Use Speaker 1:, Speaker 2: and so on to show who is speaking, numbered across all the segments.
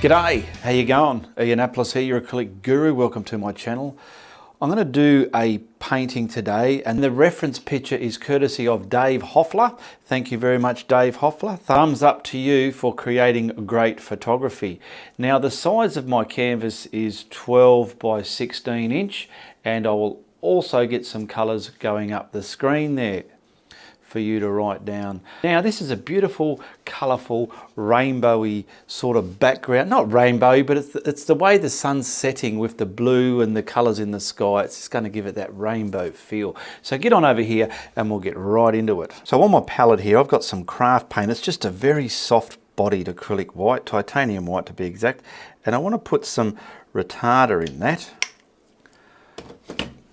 Speaker 1: G'day, how you going? Ianapolis here, your acrylic guru. Welcome to my channel. I'm going to do a painting today, and the reference picture is courtesy of Dave Hoffler. Thank you very much, Dave Hoffler. Thumbs up to you for creating great photography. Now, the size of my canvas is 12 by 16 inch, and I will also get some colours going up the screen there for you to write down. Now, this is a beautiful, colourful, rainbowy sort of background. Not rainbowy, but it's the way the sun's setting with the blue and the colours in the sky. It's just going to give it that rainbow feel. So get on over here and we'll get right into it. So on my palette here, I've got some craft paint. It's just a very soft bodied acrylic white, titanium white to be exact. And I want to put some retarder in that,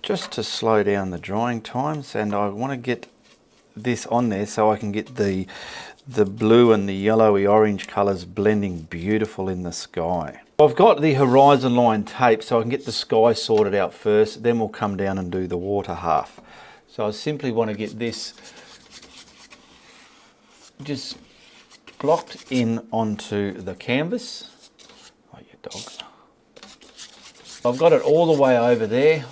Speaker 1: just to slow down the drying times. And I want to get this on there so I can get the blue and the yellowy orange colours blending beautiful in the sky. I've got the horizon line tape so I can get the sky sorted out first, then we'll come down and do the water half. So I simply want to get this just blocked in onto the canvas. Oh, you dog. I've got it all the way over there,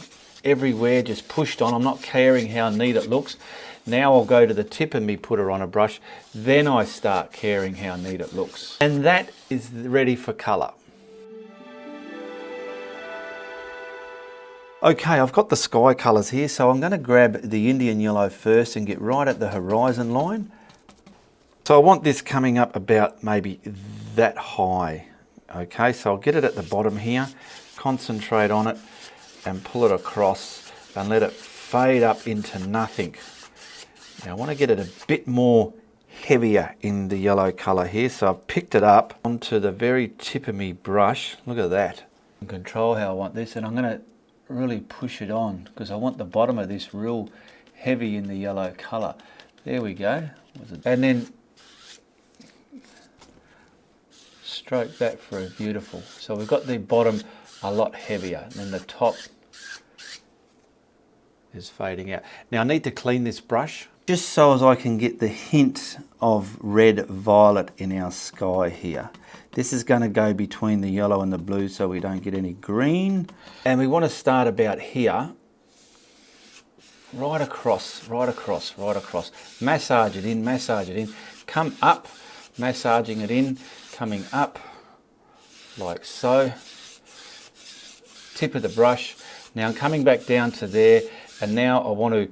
Speaker 1: everywhere, just pushed on. I'm not caring how neat it looks. Now I'll go to the tip of me putter on a brush, then I start caring how neat it looks. And that is ready for colour. Okay, I've got the sky colours here, so I'm going to grab the Indian yellow first and get right at the horizon line. So I want this coming up about maybe that high. Okay, so I'll get it at the bottom here, concentrate on it and pull it across and let it fade up into nothing. Now I want to get it a bit more heavier in the yellow colour here, so I've picked it up onto the very tip of me brush. Look at that. I can control how I want this, and I'm going to really push it on because I want the bottom of this real heavy in the yellow colour. There we go. And then stroke that through, beautiful. So we've got the bottom a lot heavier, and then the top is fading out. Now I need to clean this brush, just so as I can get the hint of red violet in our sky here. This is going to go between the yellow and the blue so we don't get any green. And we want to start about here, right across, right across, right across. Massage it in, come up, massaging it in, coming up, like so. Tip of the brush. Now I'm coming back down to there, and now I want to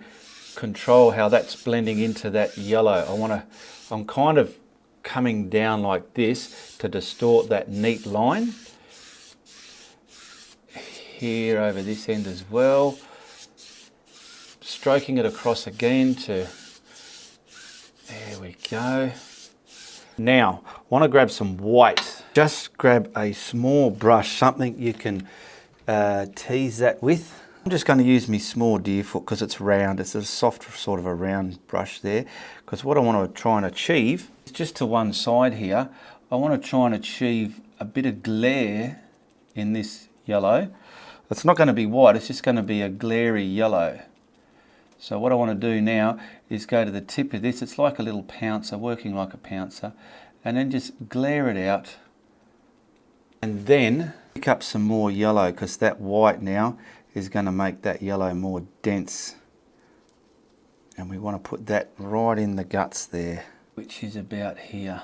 Speaker 1: control how that's blending into that yellow. I'm kind of coming down like this to distort that neat line. Here over this end as well. Stroking it across again to, there we go. Now, I want to grab some white. Just grab a small brush, something you can tease that with. I'm just going to use my small deer foot because it's round. It's a soft sort of a round brush there, because what I want to try and achieve is just to one side here. I want to try and achieve a bit of glare in this yellow. It's not going to be white, it's just going to be a glary yellow. So what I want to do now is go to the tip of this. It's like a little pouncer, working like a pouncer, and then just glare it out, and then pick up some more yellow, because that white now is going to make that yellow more dense, and we want to put that right in the guts there, which is about here,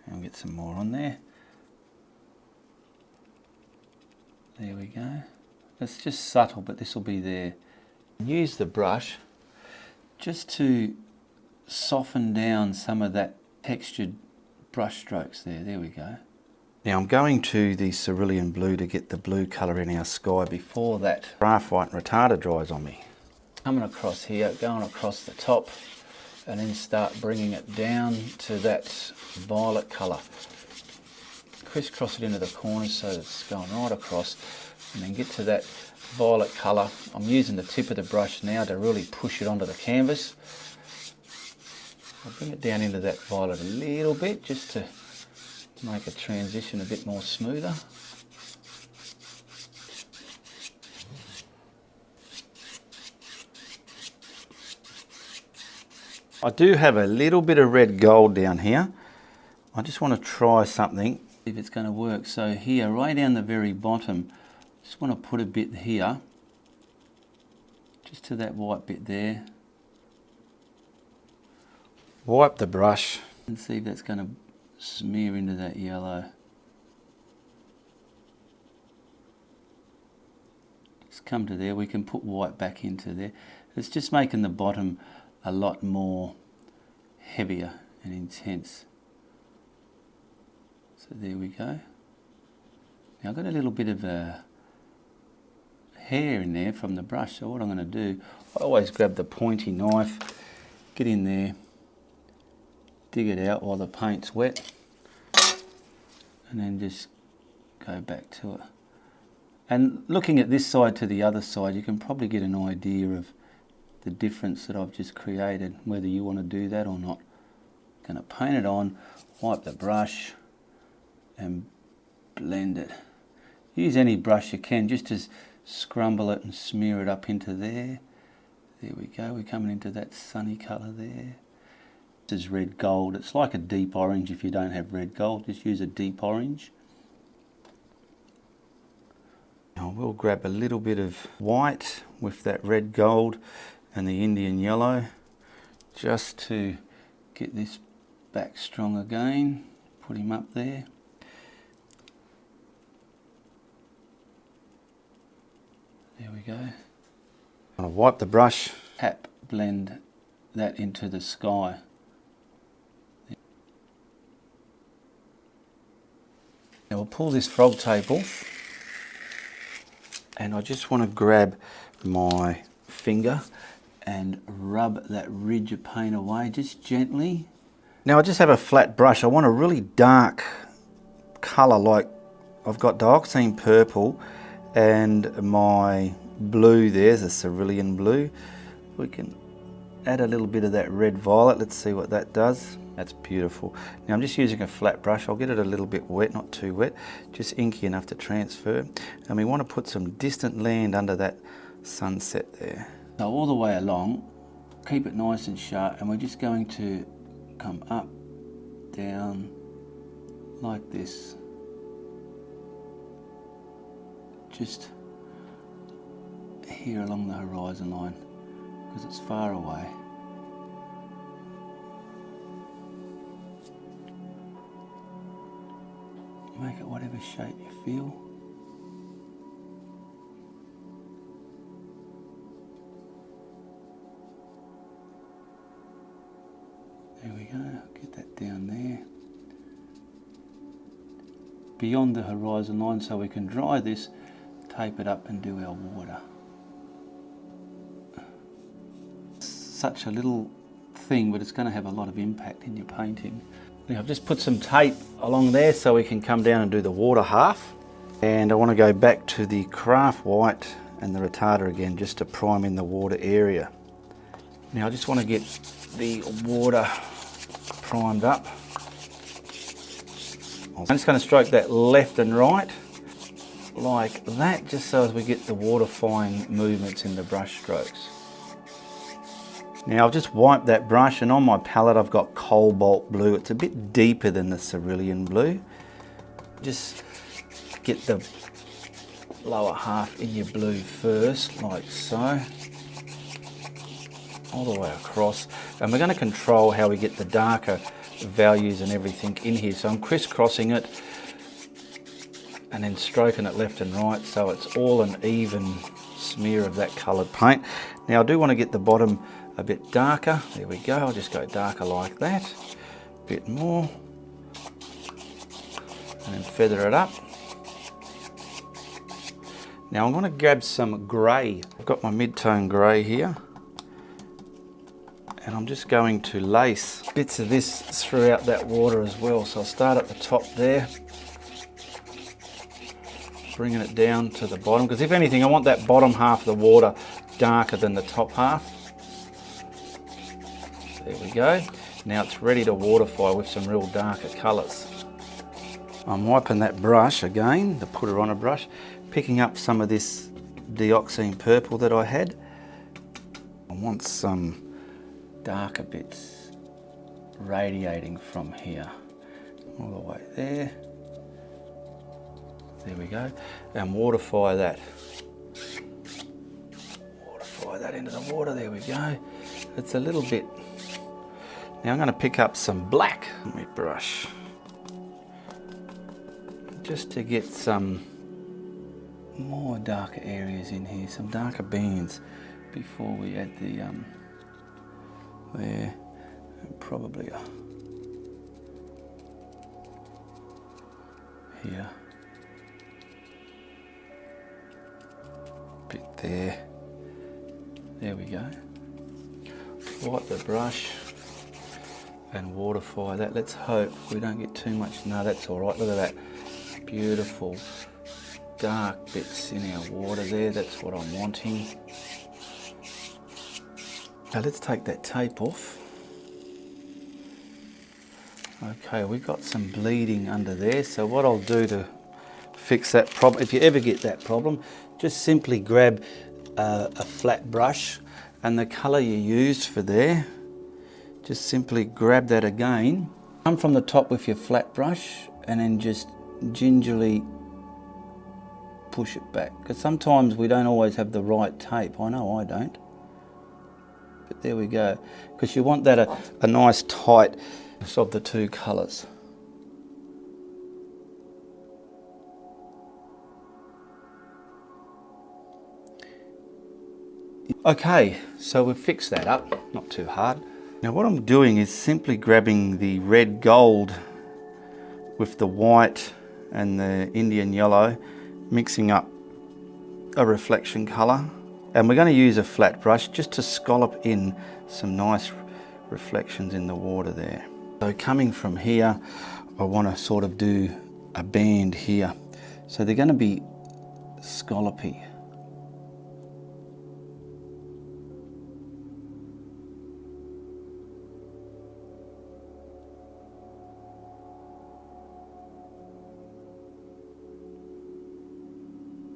Speaker 1: and get some more on there. There we go. It's just subtle, but this will be there. Use the brush just to soften down some of that textured brush strokes there. There we go. Now I'm going to the cerulean blue to get the blue colour in our sky before that craft white retarder dries on me. Coming across here, going across the top, and then start bringing it down to that violet colour. Crisscross it into the corners so it's going right across, and then get to that violet colour. I'm using the tip of the brush now to really push it onto the canvas. I'll bring it down into that violet a little bit just to make a transition a bit more smoother. I do have a little bit of red gold down here. I just want to try something if it's going to work. So here, right down the very bottom, just want to put a bit here, just to that white bit there. Wipe the brush and see if that's going to smear into that yellow. Just come to there, we can put white back into there. It's just making the bottom a lot more heavier and intense. So there we go. Now I've got a little bit of a hair in there from the brush, so what I'm going to do, I always grab the pointy knife, get in there, dig it out while the paint's wet, and then just go back to it. And looking at this side to the other side, you can probably get an idea of the difference that I've just created, whether you want to do that or not. Going to paint it on, wipe the brush, and blend it. Use any brush you can, just to scrumble it and smear it up into there. There we go, we're coming into that sunny colour there. This is red gold. It's like a deep orange. If you don't have red gold, just use a deep orange. Now we'll grab a little bit of white with that red gold and the Indian yellow, just to get this back strong again. Put him up there. There we go. I'll wipe the brush, tap, blend that into the sky. Now we'll pull this frog tape off, and I just want to grab my finger and rub that ridge of paint away, just gently. Now I just have a flat brush. I want a really dark colour, like I've got dioxazine purple and my blue there's a cerulean blue. We can add a little bit of that red violet. Let's see what that does. That's beautiful. Now I'm just using a flat brush. I'll get it a little bit wet, not too wet, just inky enough to transfer. And we want to put some distant land under that sunset there. So all the way along, keep it nice and sharp, and we're just going to come up, down, like this. Just here along the horizon line, because it's far away. Make it whatever shape you feel. There we go, get that down there. Beyond the horizon line, so we can dry this, tape it up and do our water. Such a little thing, but it's going to have a lot of impact in your painting. Now I've just put some tape along there so we can come down and do the water half. And I want to go back to the craft white and the retarder again, just to prime in the water area. Now I just want to get the water primed up. I'm just going to stroke that left and right like that, just so as we get the water-fine movements in the brush strokes. Now I've just wiped that brush, and on my palette I've got cobalt blue. It's a bit deeper than the cerulean blue. Just get the lower half in your blue first, like so. All the way across. And we're going to control how we get the darker values and everything in here. So I'm crisscrossing it and then stroking it left and right, so it's all an even smear of that coloured paint. Now I do want to get the bottom a bit darker. There we go. I'll just go darker like that. A bit more. And then feather it up. Now I'm going to grab some grey. I've got my mid-tone grey here. And I'm just going to lace bits of this throughout that water as well. So I'll start at the top there, bringing it down to the bottom, because if anything I want that bottom half of the water darker than the top half. There we go. Now it's ready to waterfy with some real darker colours. I'm wiping that brush again, the putter on a brush, picking up some of this dioxazine purple that I had. I want some darker bits radiating from here all the way there. There we go. And waterfy that. Waterfy that into the water. There we go. It's a little bit. Now I'm going to pick up some black. Let me brush. Just to get some more darker areas in here, some darker bands before we add the there, and probably here, bit there. There we go. Light the brush and waterfy that. Let's hope we don't get too much. No, that's all right. Look at that beautiful dark bits in our water there. That's what I'm wanting. Now let's take that tape off. Okay, we've got some bleeding under there. So what I'll do to fix that problem, if you ever get that problem, just simply grab a flat brush and the colour you used for there, just simply grab that again. Come from the top with your flat brush and then just gingerly push it back. Because sometimes we don't always have the right tape. I know I don't. But there we go. Because you want that a nice tight of the two colours. Okay, so we've fixed that up, not too hard. Now what I'm doing is simply grabbing the red gold with the white and the Indian yellow, mixing up a reflection colour. And we're going to use a flat brush just to scallop in some nice reflections in the water there. So coming from here, I want to sort of do a band here. So they're going to be scallopy.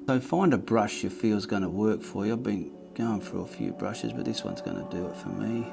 Speaker 1: So find a brush you feel is going to work for you. I've been going through a few brushes, but this one's going to do it for me.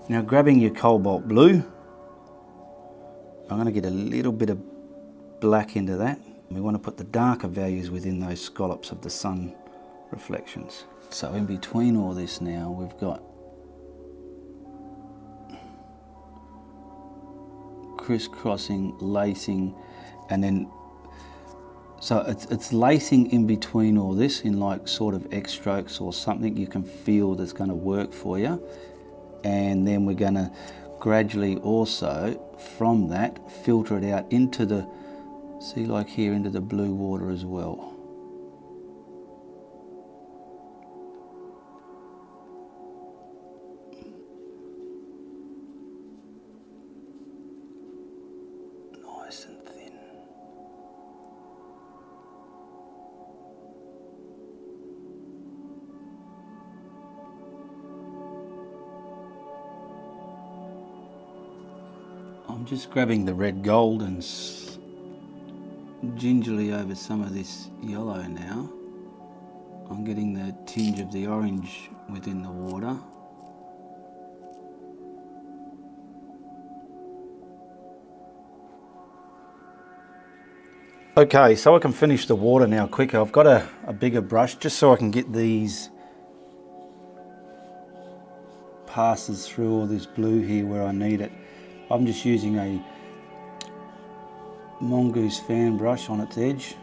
Speaker 1: Now grabbing your cobalt blue, I'm going to get a little bit of black into that. We want to put the darker values within those scallops of the sun reflections. So in between all this now, we've got crisscrossing, lacing, and then so it's lacing in between all this in like sort of X strokes or something you can feel that's going to work for you. And then we're going to gradually also, from that, filter it out into the, see like here, into the blue water as well. Nice and thin. I'm just grabbing the red gold and gingerly over some of this yellow now. I'm getting the tinge of the orange within the water. Okay, so I can finish the water now quicker. I've got a bigger brush just so I can get these passes through all this blue here where I need it. I'm just using a mongoose fan brush on its edge.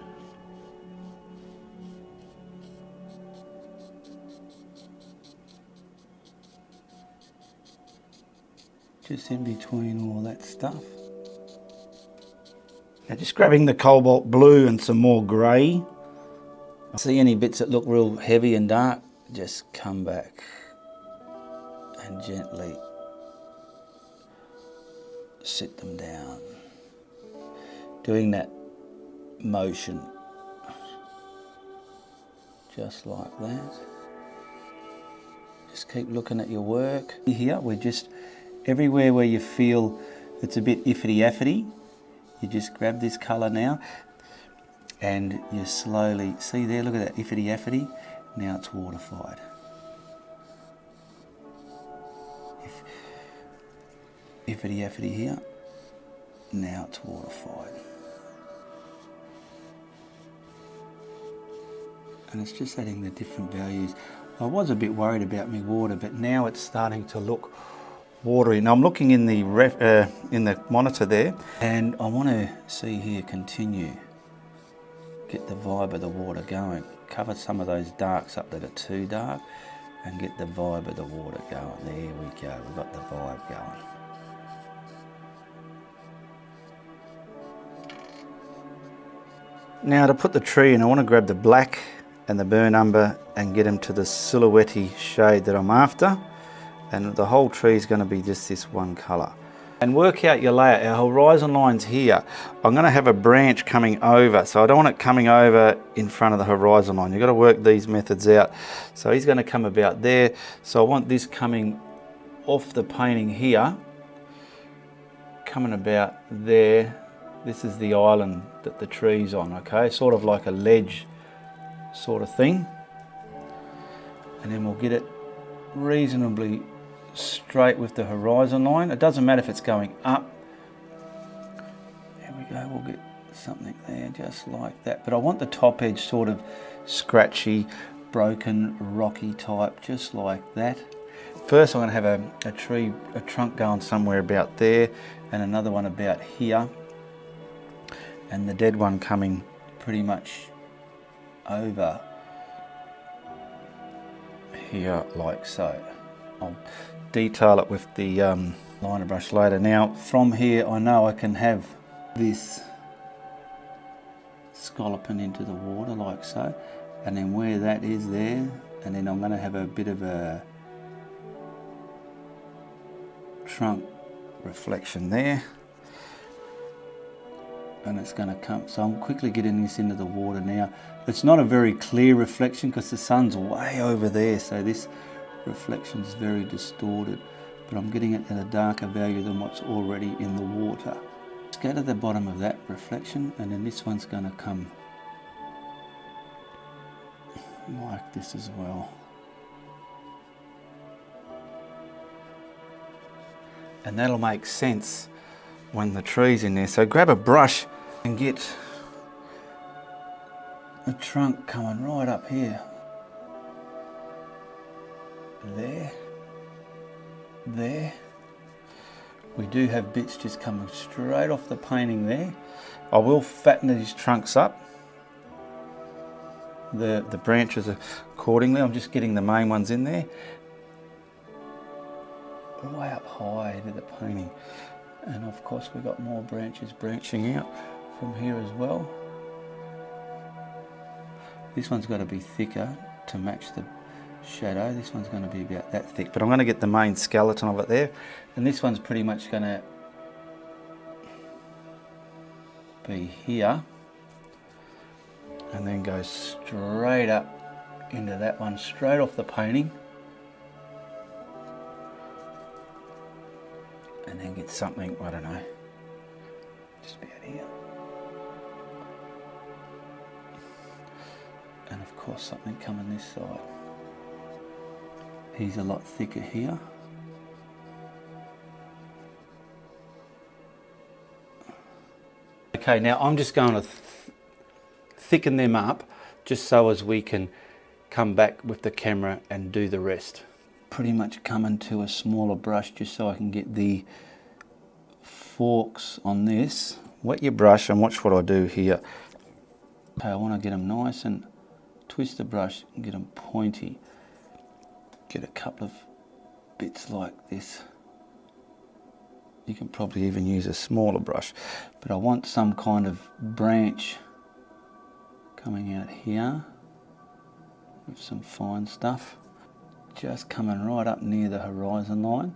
Speaker 1: Just in between all that stuff. Now just grabbing the cobalt blue and some more grey. I see any bits that look real heavy and dark, just come back and gently sit them down. Doing that motion just like that. Just keep looking at your work. Here we're just everywhere where you feel it's a bit iffity-affity, you just grab this colour now and you slowly, see there, look at that iffity-affity, now it's waterfied. Iffity-affity here, now it's waterfied. And it's just adding the different values. I was a bit worried about my water, but now it's starting to look watery. Now I'm looking in the monitor there, and I want to see here continue. Get the vibe of the water going. Cover some of those darks up that are too dark, and get the vibe of the water going. There we go. We've got the vibe going. Now to put the tree in, I want to grab the black and the burnt umber and get them to the silhouette-y shade that I'm after, and the whole tree is going to be just this one colour. And work out your layout. Our horizon line's here. I'm going to have a branch coming over, so I don't want it coming over in front of the horizon line. You've got to work these methods out. So he's going to come about there, so I want this coming off the painting here, coming about there. This is the island that the tree's on, okay? Sort of like a ledge sort of thing. And then we'll get it reasonably straight with the horizon line. It doesn't matter if it's going up. There we go, we'll get something there just like that. But I want the top edge sort of scratchy, broken, rocky type, just like that. First I'm going to have a trunk going somewhere about there, and another one about here, and the dead one coming pretty much over here like so. I'll detail it with the liner brush later. Now from here I know I can have this scalloping into the water like so, and then where that is there, and then I'm going to have a bit of a trunk reflection there, and it's going to come. So I'm quickly getting this into the water now. It's not a very clear reflection because the sun's way over there, so this reflection is very distorted, but I'm getting it at a darker value than what's already in the water. Let's go to the bottom of that reflection, and then this one's going to come like this as well. And that'll make sense when the tree's in there. So grab a brush and get a trunk coming right up here. There. We do have bits just coming straight off the painting there. I will fatten these trunks up, the branches accordingly. I'm just getting the main ones in there. Way up high into the painting, and of course we've got more branches branching out from here as well. This one's got to be thicker to match the shadow. This one's going to be about that thick, but I'm going to get the main skeleton of it there, and this one's pretty much going to be here and then go straight up into that one, straight off the painting. And then get something, I don't know, just about here. And of course something coming this side. He's a lot thicker here. Okay, now I'm just going to thicken them up just so as we can come back with the camera and do the rest. Pretty much coming to a smaller brush just so I can get the forks on this. Wet your brush and watch what I do here. Okay, I want to get them nice and twist the brush and get them pointy. Get a couple of bits like this. You can probably even use a smaller brush, but I want some kind of branch coming out here with some fine stuff. just coming right up near the horizon line,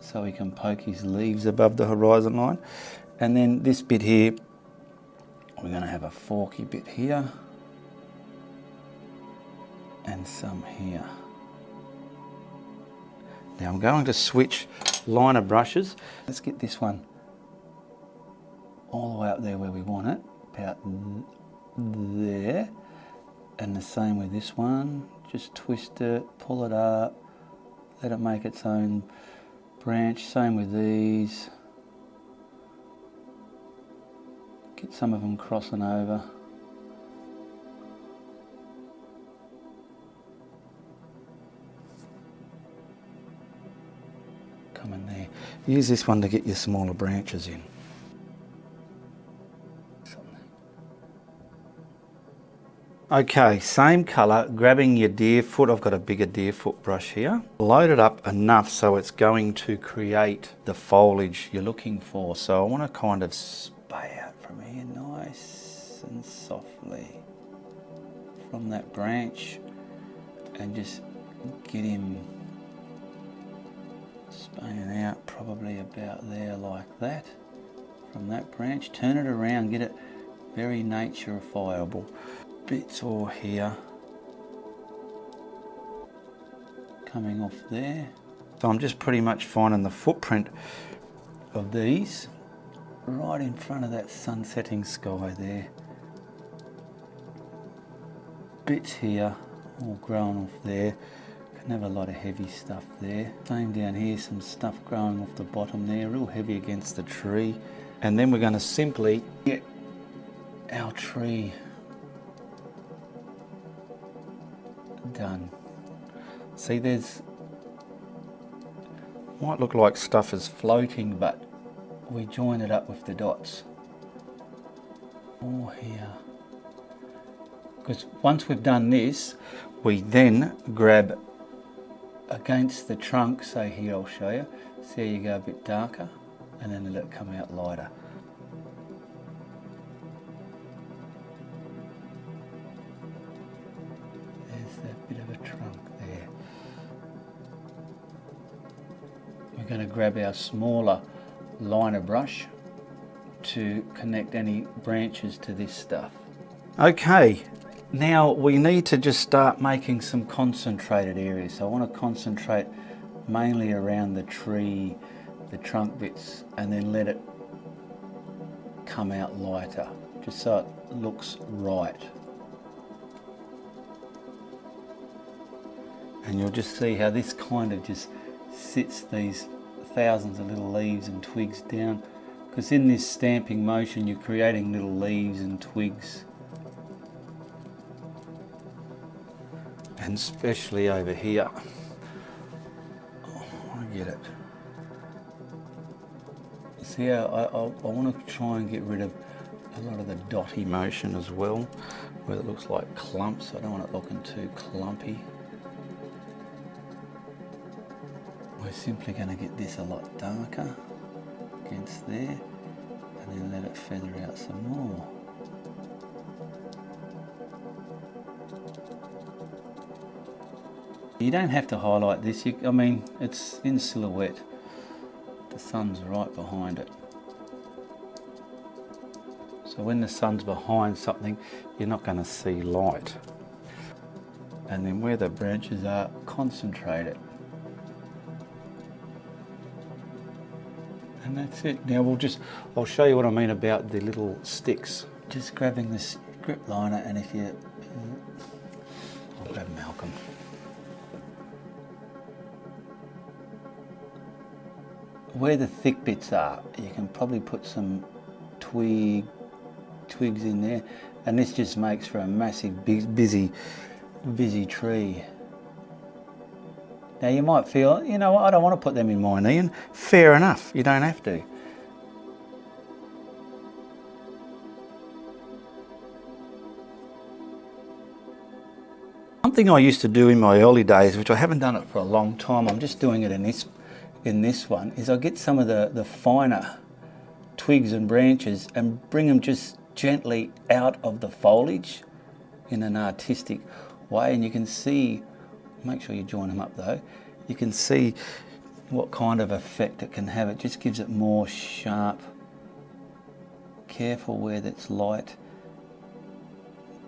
Speaker 1: so he can poke his leaves above the horizon line. And then this bit here, we're going to have a forky bit here and some here. Now I'm going to switch liner brushes. Let's get this one all the way up there where we want it, about there. And the same with this one, just twist it, pull it up, let it make its own branch. Same with these. Get some of them crossing over. Come in there. Use this one to get your smaller branches in. Okay, same colour, grabbing your deer foot. I've got a bigger deer foot brush here. Load it up enough so it's going to create the foliage you're looking for. So I want to kind of spay out from here nice and softly from that branch and just get him spaying out probably about there like that from that branch. Turn it around, get it very naturifiable. Bits all here coming off there. So I'm just pretty much finding the footprint of these right in front of that sunsetting sky there. Bits here all growing off there. Can have a lot of heavy stuff there. Same down here, some stuff growing off the bottom there, real heavy against the tree. And then we're going to simply get our tree done. See, there's might look like stuff is floating, but we join it up with the dots all here, because once we've done this, we then grab against the trunk. So here I'll show you. See how you go a bit darker and then let it come out lighter. We're going to grab our smaller liner brush to connect any branches to this stuff. Okay, now we need to just start making some concentrated areas. So I want to concentrate mainly around the tree, the trunk bits, and then let it come out lighter, just so it looks right. And you'll just see how this kind of just sits these thousands of little leaves and twigs down, because in this stamping motion you're creating little leaves and twigs, and especially over here. Oh, I want to get it. See how I want to try and get rid of a lot of the dotty motion as well, where it looks like clumps. I don't want it looking too clumpy. We're simply going to get this a lot darker against there, and then let it feather out some more. You don't have to highlight this, I mean, it's in silhouette. The sun's right behind it. So when the sun's behind something, you're not going to see light. And then where the branches are, concentrate it. And that's it. Now I'll show you what I mean about the little sticks. Just grabbing the script liner, and if you, I'll grab Malcolm. Where the thick bits are, you can probably put some twigs in there, and this just makes for a massive, busy tree. Now you might feel, you know what, I don't want to put them in mine, Ian. Fair enough, you don't have to. Something I used to do in my early days, which I haven't done it for a long time, I'm just doing it in this one, is I get some of the finer twigs and branches and bring them just gently out of the foliage in an artistic way, and you can see make sure you join them up though. You can see what kind of effect it can have. It just gives it more sharp. Careful where that's light.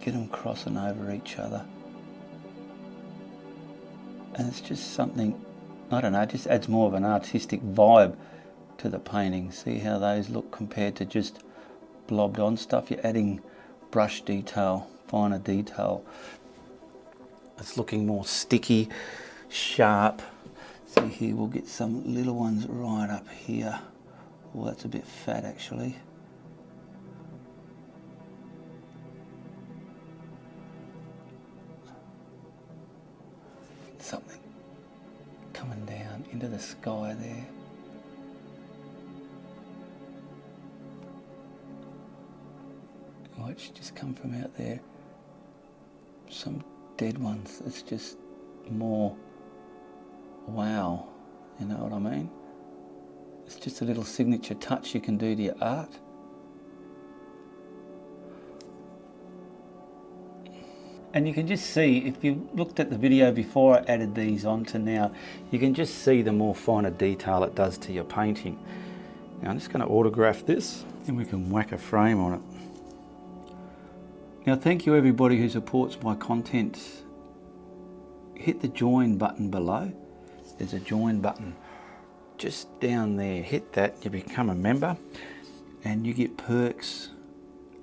Speaker 1: Get them crossing over each other. And it's just something, I don't know, it just adds more of an artistic vibe to the painting. See how those look compared to just blobbed on stuff? You're adding brush detail, finer detail. It's looking more sticky, sharp. See here, we'll get some little ones right up here. Well, that's a bit fat actually. Something coming down into the sky there. Watch just come from out there. Some dead ones. It's just more wow. You know what I mean? It's just a little signature touch you can do to your art. And you can just see, if you looked at the video before I added these on to now, you can just see the more finer detail it does to your painting. Now I'm just going to autograph this and we can whack a frame on it. Now thank you everybody who supports my content. Hit the join button below. There's a join button just down there. Hit that, you become a member and you get perks,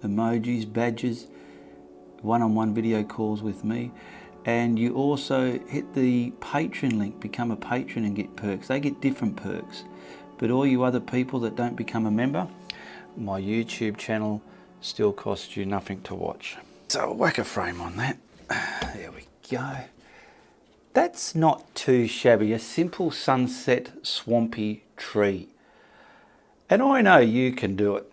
Speaker 1: emojis, badges, one-on-one video calls with me, and you also hit the Patreon link, become a patron and get perks. They get different perks, but all you other people that don't become a member, my YouTube channel still costs you nothing to watch. So I'll whack a frame on that. There we go. That's not too shabby, a simple sunset swampy tree. And I know you can do it.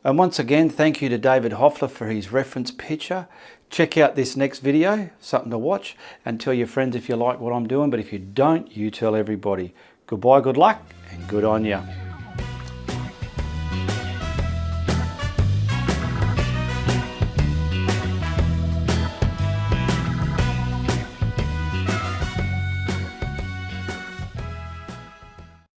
Speaker 1: And once again, thank you to David Hoffler for his reference picture. Check out this next video, something to watch, and tell your friends if you like what I'm doing. But if you don't, you tell everybody. Goodbye, good luck, and good on you.